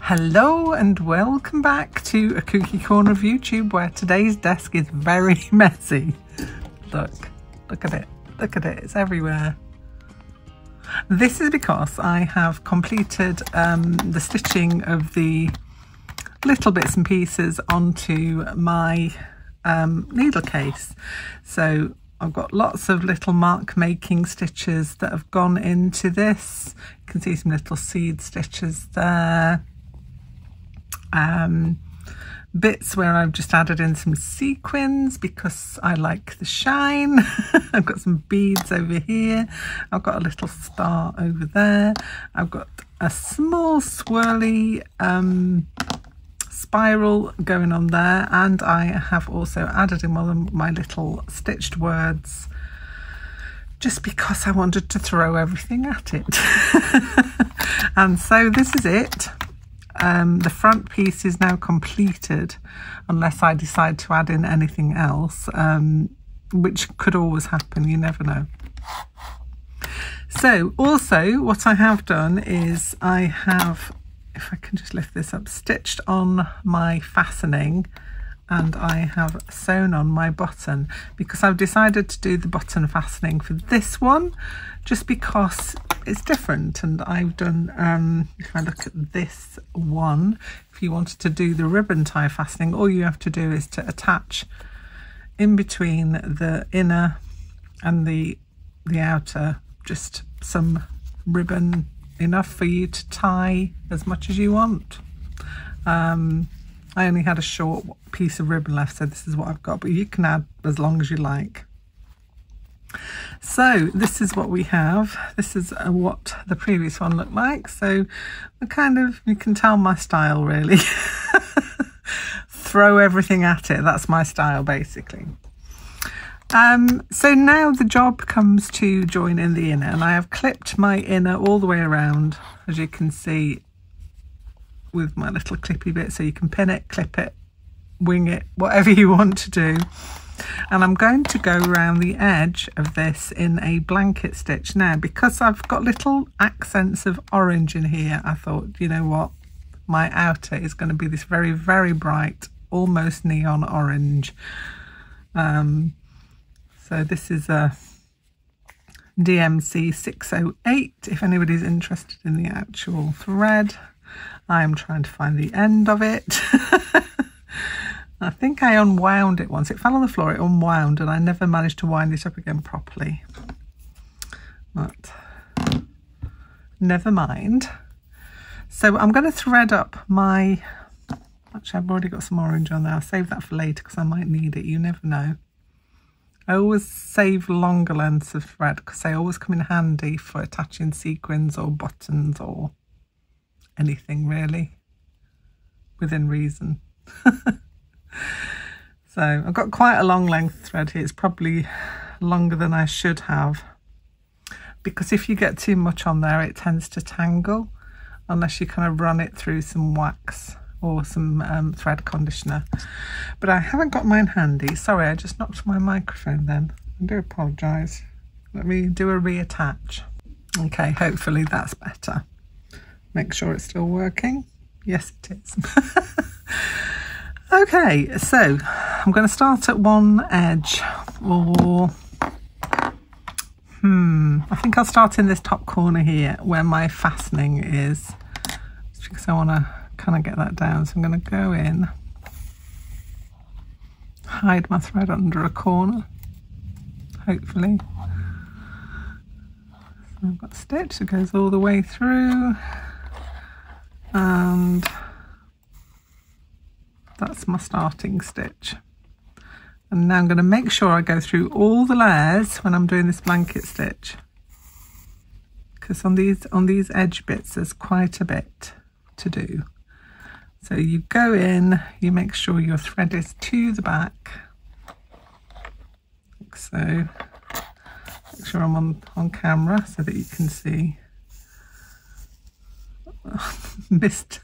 Hello and welcome back to a Kooky corner of YouTube where today's desk is very messy. Look at it, it's everywhere. This is because I have completed the stitching of the little bits and pieces onto my needle case. So I've got lots of little mark making stitches that have gone into this. You can see some little seed stitches there. Bits where I've just added in some sequins because I like the shine. I've got some beads over here. I've got a little star over there. I've got a small swirly spiral going on there, and I have also added in one of my little stitched words just because I wanted to throw everything at it. And so this is it. The front piece is now completed unless I decide to add in anything else, which could always happen, you never know. So also what I have done is I have, if I can just lift this up, stitched on my fastening, and I have sewn on my button because I've decided to do the button fastening for this one just because it's different. And I've done, if I look at this one, if you wanted to do the ribbon tie fastening, all you have to do is to attach in between the inner and the outer just some ribbon, enough for you to tie as much as you want. I only had a short piece of ribbon left, so this is what I've got, but you can add as long as you like. So this is what we have. This is what the previous one looked like. So you can tell my style really. Throw everything at it. That's my style basically. So now the job comes to join in the inner, and I have clipped my inner all the way around, as you can see, with my little clippy bit, so you can pin it, clip it, wing it, whatever you want to do. And I'm going to go around the edge of this in a blanket stitch. Now, because I've got little accents of orange in here, I thought, you know what, my outer is going to be this very, very bright, almost neon orange. So this is a DMC 608, if anybody's interested in the actual thread. I am trying to find the end of it. I think I unwound it once. It fell on the floor, it unwound, and I never managed to wind it up again properly. But never mind. So I'm going to thread up my... Actually, I've already got some orange on there. I'll save that for later because I might need it. You never know. I always save longer lengths of thread because they always come in handy for attaching sequins or buttons or anything really, within reason. So I've got quite a long length thread here. It's probably longer than I should have, because if you get too much on there it tends to tangle unless you kind of run it through some wax or some thread conditioner. But I haven't got mine handy. Sorry, I just knocked my microphone then. I do apologise. Let me do a reattach. Okay, hopefully that's better. Make sure it's still working. Yes, it is. Okay, so I'm going to start at one edge, or I think I'll start in this top corner here where my fastening is, just because I want to kind of get that down. So I'm going to go in, hide my thread under a corner, hopefully. So I've got a stitch that goes all the way through, and that's my starting stitch. And now I'm going to make sure I go through all the layers when I'm doing this blanket stitch, because on these edge bits there's quite a bit to do. So you go in, you make sure your thread is to the back, like so. Make sure I'm on camera so that you can see. Missed.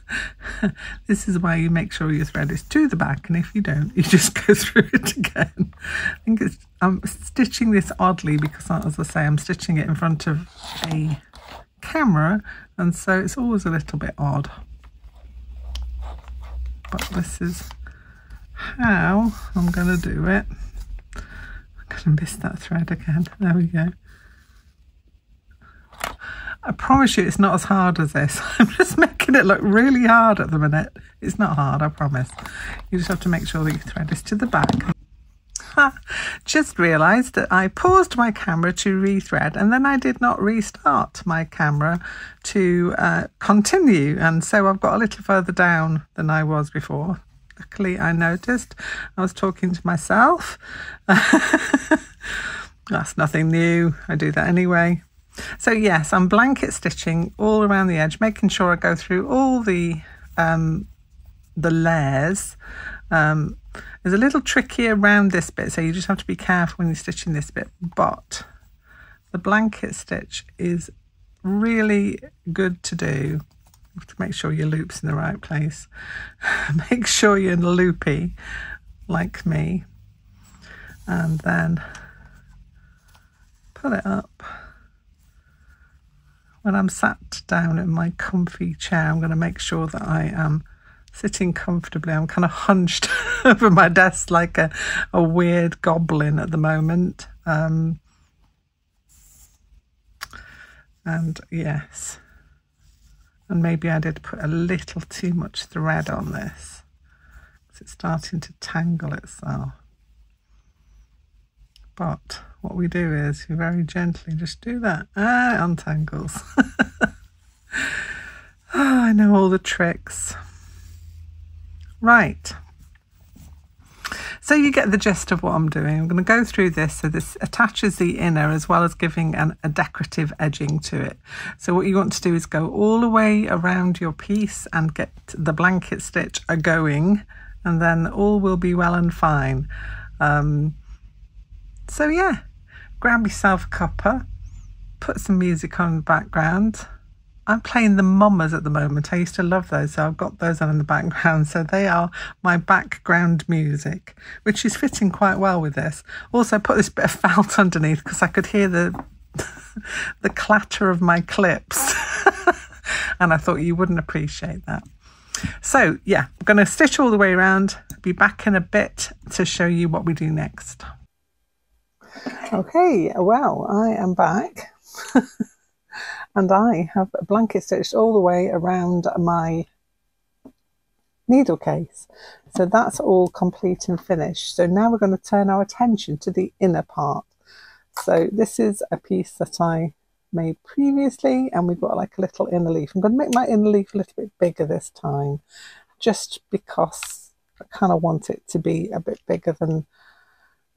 This is why you make sure your thread is to the back, and if you don't, you just go through it again. I think I'm stitching this oddly because, as I say, I'm stitching it in front of a camera, and so it's always a little bit odd. but this is how I'm going to do it. I'm going to miss that thread again. There we go. I promise you it's not as hard as this. I'm just making it look really hard at the minute. It's not hard, I promise. You just have to make sure that your thread is to the back. Just realised that I paused my camera to rethread and then I did not restart my camera to continue, and so I've got a little further down than I was before. Luckily I noticed I was talking to myself. That's nothing new, I do that anyway. So yes, I'm blanket stitching all around the edge, making sure I go through all the layers. It's a little tricky around this bit, so you just have to be careful when you're stitching this bit, but the blanket stitch is really good to do. You have to make sure your loop's in the right place. Make sure you're loopy like me, and then pull it up. When I'm sat down in my comfy chair, I'm going to make sure that I am sitting comfortably. I'm kind of hunched over my desk like a weird goblin at the moment. And yes, and maybe I did put a little too much thread on this because it's starting to tangle itself. But what we do is we very gently just do that. Ah, it untangles. Oh, I know all the tricks. Right. So you get the gist of what I'm doing. I'm going to go through this so this attaches the inner as well as giving a decorative edging to it. So what you want to do is go all the way around your piece and get the blanket stitch going, and then all will be well and fine. So yeah, grab yourself a cuppa, put some music on in the background. I'm playing the Mamas at the moment. I used to love those, so I've got those on in the background. So they are my background music, which is fitting quite well with this. Also put this bit of felt underneath because I could hear the clatter of my clips. And I thought you wouldn't appreciate that. So yeah, I'm going to stitch all the way around. Be back in a bit to show you what we do next. Okay, well, I am back. And I have a blanket stitched all the way around my needle case. So that's all complete and finished. So now we're going to turn our attention to the inner part. So this is a piece that I made previously, and we've got like a little inner leaf. I'm going to make my inner leaf a little bit bigger this time, just because I kind of want it to be a bit bigger than,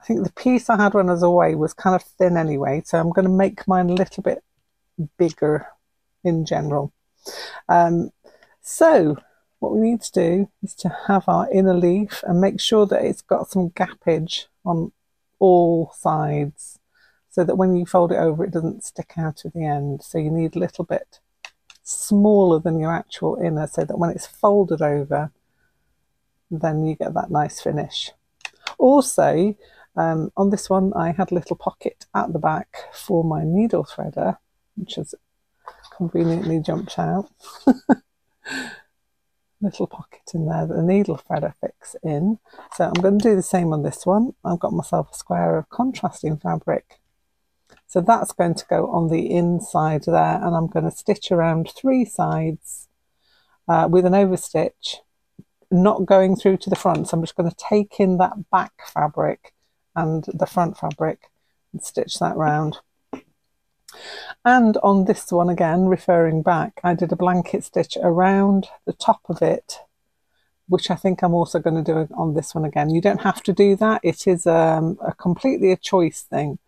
I think the piece I had when I was away was kind of thin anyway. So I'm going to make mine a little bit bigger in general. So what we need to do is to have our inner leaf and make sure that it's got some gappage on all sides so that when you fold it over it doesn't stick out at the end. So you need a little bit smaller than your actual inner so that when it's folded over then you get that nice finish. Also on this one I had a little pocket at the back for my needle threader, which has conveniently jumped out. Little pocket in there that the needle threader fits in. So I'm going to do the same on this one. I've got myself a square of contrasting fabric. So that's going to go on the inside there, and I'm going to stitch around 3 sides with an overstitch, not going through to the front. So I'm just going to take in that back fabric and the front fabric and stitch that round. And on this one again, referring back, I did a blanket stitch around the top of it, which I think I'm also going to do on this one again. You don't have to do that. It is completely a choice thing,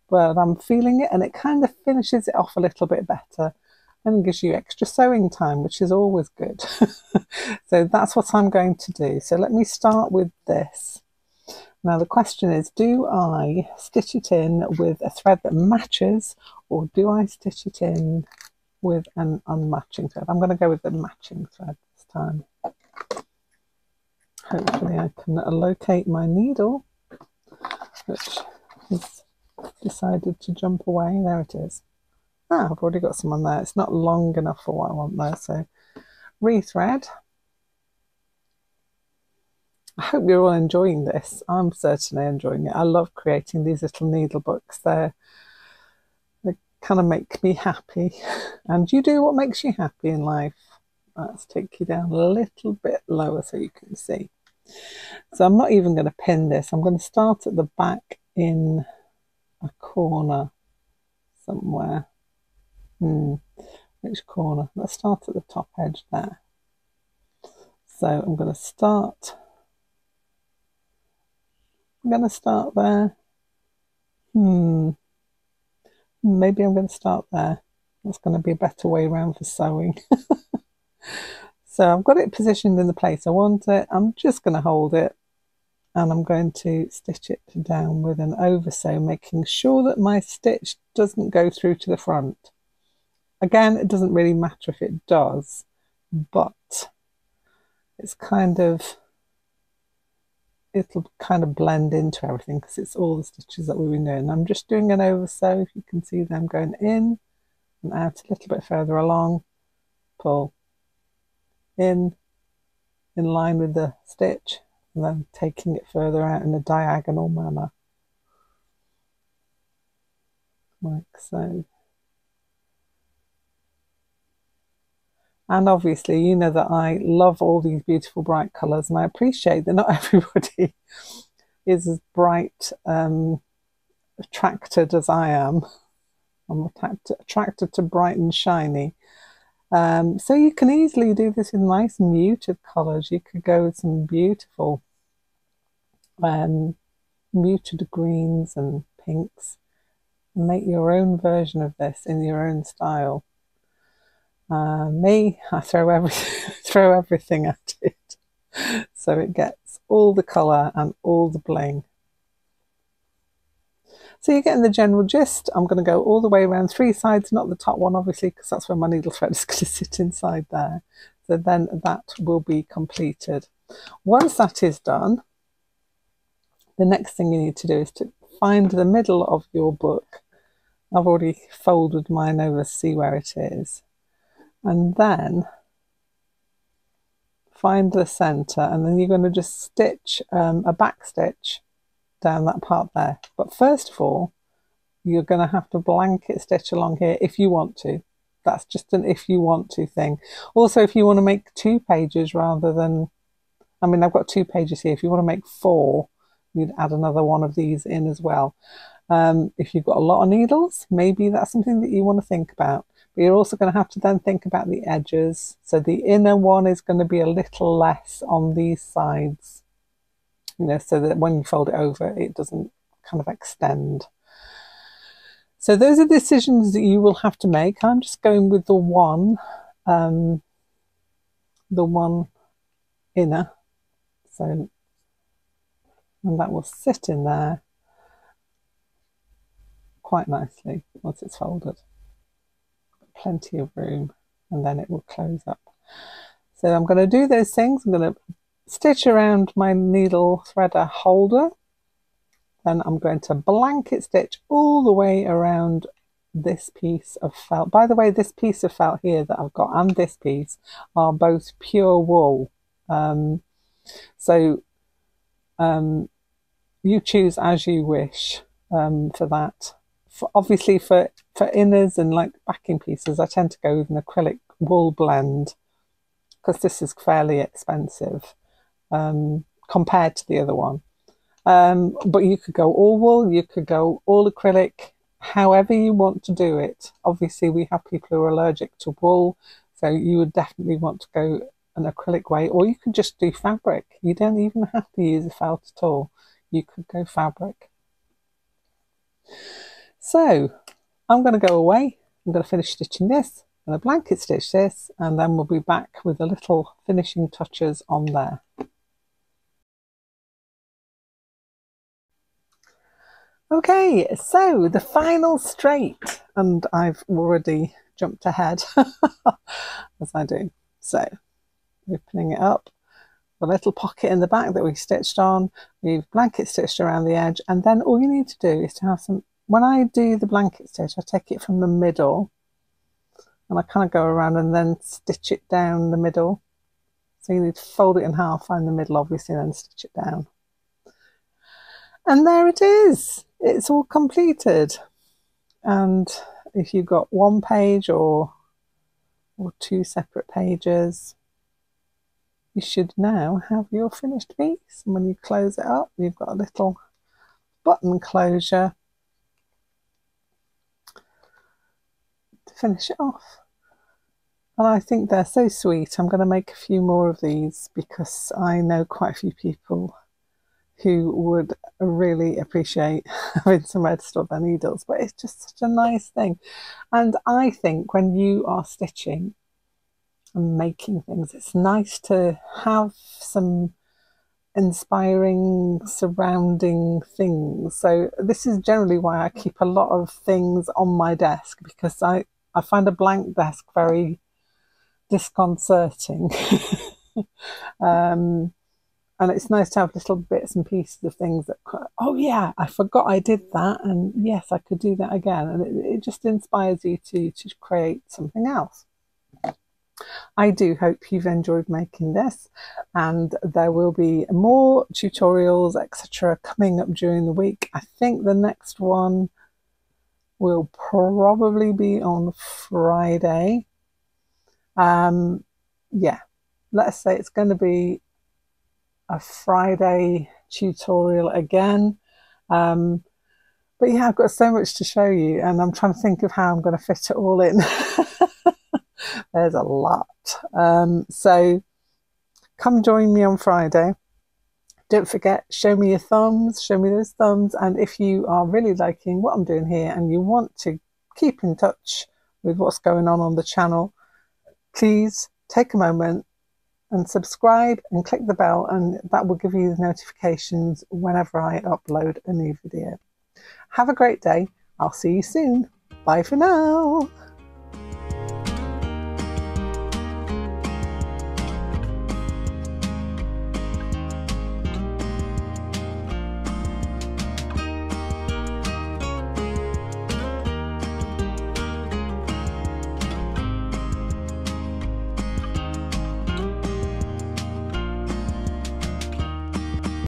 but I'm feeling it and it kind of finishes it off a little bit better and gives you extra sewing time, which is always good. So that's what I'm going to do. So let me start with this. Now the question is, do I stitch it in with a thread that matches, or do I stitch it in with an unmatching thread? I'm going to go with the matching thread this time. Hopefully I can locate my needle, which has decided to jump away. There it is. Ah, I've already got some on there. It's not long enough for what I want though, so rethread. I hope you're all enjoying this. I'm certainly enjoying it. I love creating these little needle books. They kind of make me happy. And you do what makes you happy in life. Let's take you down a little bit lower so you can see. So I'm not even going to pin this. I'm going to start at the back in a corner somewhere. Which corner? Let's start at the top edge there. So I'm going to start there. Maybe I'm going to start there. That's going to be a better way around for sewing. So I've got it positioned in the place I want it. I'm just going to hold it and I'm going to stitch it down with an oversew, making sure that my stitch doesn't go through to the front. Again, it doesn't really matter if it does, but it's it'll kind of blend into everything because it's all the stitches that we've been doing. I'm just doing an oversew. If you can see them going in and out a little bit further along, pull in line with the stitch, and then taking it further out in a diagonal manner, like so. And obviously, you know that I love all these beautiful bright colours, and I appreciate that not everybody is as bright attracted as I am. I'm attracted to bright and shiny. So you can easily do this in nice muted colours. You could go with some beautiful muted greens and pinks and make your own version of this in your own style. Me, I throw everything at it, so it gets all the colour and all the bling. So you're getting the general gist. I'm going to go all the way around 3 sides, not the top one obviously, because that's where my needle thread is going to sit inside there. So then that will be completed. Once that is done, the next thing you need to do is to find the middle of your book. I've already folded mine over to see where it is. And then find the center, and then you're going to just stitch a back stitch down that part there. But first of all, you're going to have to blanket stitch along here if you want to. That's just an if you want to thing. Also, if you want to make 2 pages rather than, I mean, I've got 2 pages here. If you want to make 4, you'd add another one of these in as well. If you've got a lot of needles, maybe that's something that you want to think about. But you're also going to have to then think about the edges. So the inner one is going to be a little less on these sides, you know, so that when you fold it over, it doesn't kind of extend. So those are decisions that you will have to make. I'm just going with the one inner. So, and that will sit in there quite nicely once it's folded. Plenty of room, and then it will close up. So I'm going to do those things. I'm going to stitch around my needle threader holder, then I'm going to blanket stitch all the way around this piece of felt. By the way, this piece of felt here that I've got and this piece are both pure wool, so you choose as you wish for that. Obviously for inners and like backing pieces, I tend to go with an acrylic wool blend because this is fairly expensive compared to the other one. But you could go all wool, you could go all acrylic, however you want to do it. Obviously we have people who are allergic to wool, so you would definitely want to go an acrylic way, or you could just do fabric. You don't even have to use a felt at all. You could go fabric. So I'm going to go away. I'm going to finish stitching this. I'm going to blanket stitch this, and then we'll be back with the little finishing touches on there. Okay, so the final straight, and I've already jumped ahead as I do. So opening it up, a little pocket in the back that we stitched on, we've blanket stitched around the edge, and then all you need to do is to have some, when I do the blanket stitch, I take it from the middle and I kind of go around and then stitch it down the middle. So you need to fold it in half, find the middle obviously, and then stitch it down. And there it is. It's all completed. And if you've got one page or two separate pages, you should now have your finished piece. And when you close it up, you've got a little button closure to finish it off. And I think they're so sweet. I'm going to make a few more of these because I know quite a few people who would really appreciate having some red stuff on their needles, but it's just such a nice thing. And I think when you are stitching and making things, it's nice to have some inspiring surrounding things. So this is generally why I keep a lot of things on my desk, because I find a blank desk very disconcerting. And it's nice to have little bits and pieces of things that, oh yeah, I forgot I did that, and yes, I could do that again. And it just inspires you to create something else. I do hope you've enjoyed making this, and there will be more tutorials, etc. coming up during the week. I think the next one will probably be on Friday. Yeah, let's say it's going to be a Friday tutorial again. But yeah, I've got so much to show you, and I'm trying to think of how I'm going to fit it all in. There's a lot. So come join me on Friday. Don't forget, show me your thumbs, show me those thumbs. And if you are really liking what I'm doing here and you want to keep in touch with what's going on the channel, please take a moment and subscribe and click the bell, and that will give you the notifications whenever I upload a new video. Have a great day. I'll see you soon. Bye for now.